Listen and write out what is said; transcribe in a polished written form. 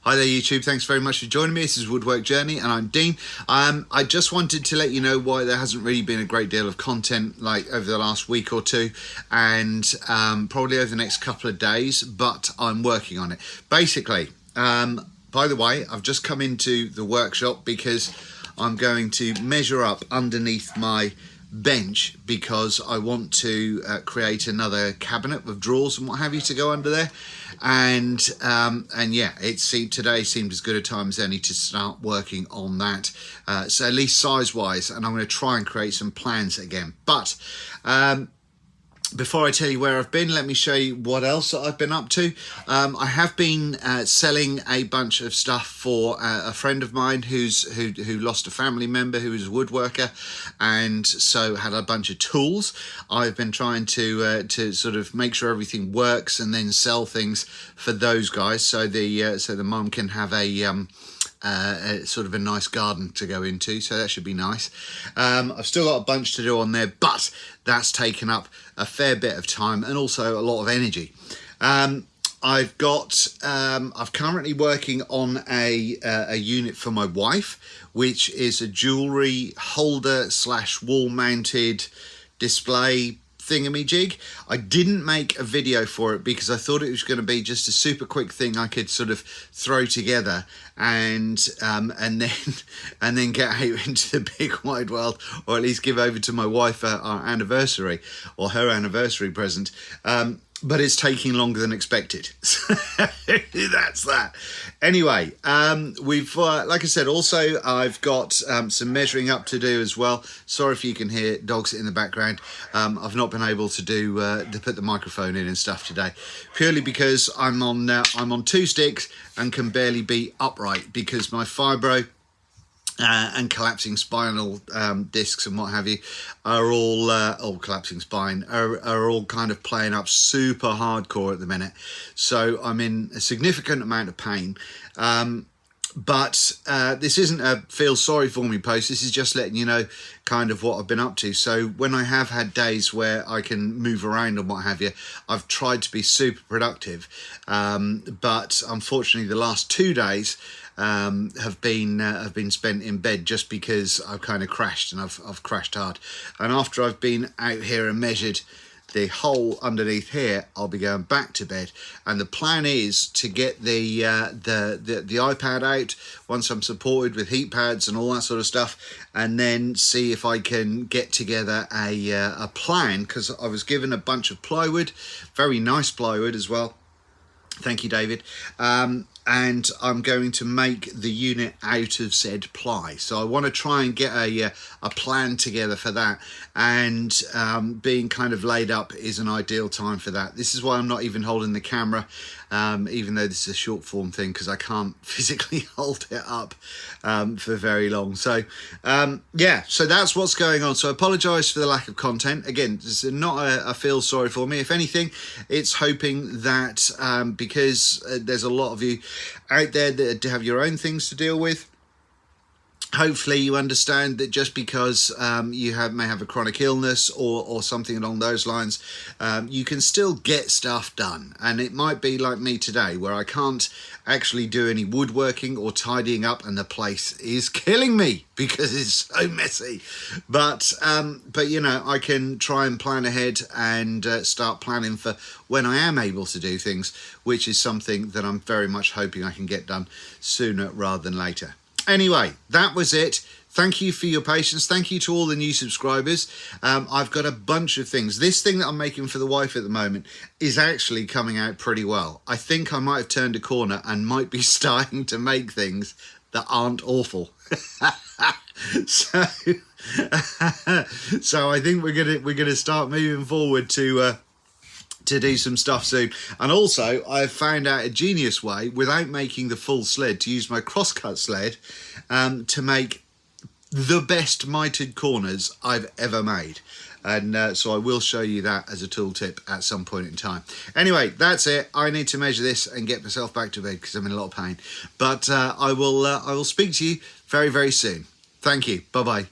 Hi there YouTube, thanks very much for joining me. This is Woodwork Journey and I'm Dean. I just wanted to let you know why there hasn't really been a great deal of content like over the last week or two and probably over the next couple of days, but I'm working on it. Basically, by the way, I've just come into the workshop because I'm going to measure up underneath my bench because I want to create another cabinet with drawers and what have you to go under there, and yeah, today seemed as good a time as any to start working on that, so at least size wise, and I'm going to try and create some plans again. But before I tell you where I've been, let me show you what else I've been up to. I have been selling a bunch of stuff for a friend of mine who lost a family member who was a woodworker, and so had a bunch of tools. I've been trying to sort of make sure everything works and then sell things for those guys, so the mum can have a sort of a nice garden to go into, so that should be nice. I've still got a bunch to do on there, but that's taken up a fair bit of time and also a lot of energy. I'm currently working on a unit for my wife, which is a jewelry holder / wall mounted display thingamajig. I didn't make a video for it because I thought it was going to be just a super quick thing I could sort of throw together and then get out into the big wide world, or at least give over to my wife our anniversary or her anniversary present. But it's taking longer than expected. So that's that. Anyway, we've, like I said, also I've got some measuring up to do as well. Sorry if you can hear dogs in the background. I've not been able to to put the microphone in and stuff today, purely because I'm on two sticks and can barely be upright because my fibro and collapsing spinal discs and what have you are all collapsing spine are all kind of playing up super hardcore at the minute, so I'm in a significant amount of pain. But this isn't a feel sorry for me post, this is just letting you know kind of what I've been up to. So when I have had days where I can move around and what have you, I've tried to be super productive, but unfortunately the last 2 days have been spent in bed just because I've kind of crashed, and I've crashed hard. And after I've been out here and measured the hole underneath here, I'll be going back to bed, and the plan is to get the iPad out once I'm supported with heat pads and all that sort of stuff, and then see if I can get together a plan, because I was given a bunch of plywood, very nice plywood as well. Thank you, David. And I'm going to make the unit out of said ply. So I want to try and get a plan together for that, and being kind of laid up is an ideal time for that. This is why I'm not even holding the camera, even though this is a short form thing, because I can't physically hold it up for very long. So yeah, so that's what's going on. So I apologise for the lack of content. Again, this is not a feel sorry for me. If anything, it's hoping that because there's a lot of you out there that have your own things to deal with, hopefully you understand that just because you may have a chronic illness or something along those lines, you can still get stuff done. And it might be like me today, where I can't actually do any woodworking or tidying up, and the place is killing me because it's so messy. But you know, I can try and plan ahead and start planning for when I am able to do things, which is something that I'm very much hoping I can get done sooner rather than later. Anyway, that was it. Thank you for your patience. Thank you to all the new subscribers. I've got a bunch of things. This thing that I'm making for the wife at the moment is actually coming out pretty well. I think I might have turned a corner and might be starting to make things that aren't awful. So I think we're gonna start moving forward to do some stuff soon. And also I've found out a genius way, without making the full sled, to use my crosscut sled to make the best mitered corners I've ever made. And so I will show you that as a tool tip at some point in time. Anyway, that's it. I need to measure this and get myself back to bed because I'm in a lot of pain. But I will speak to you very, very soon. Thank you. Bye-bye.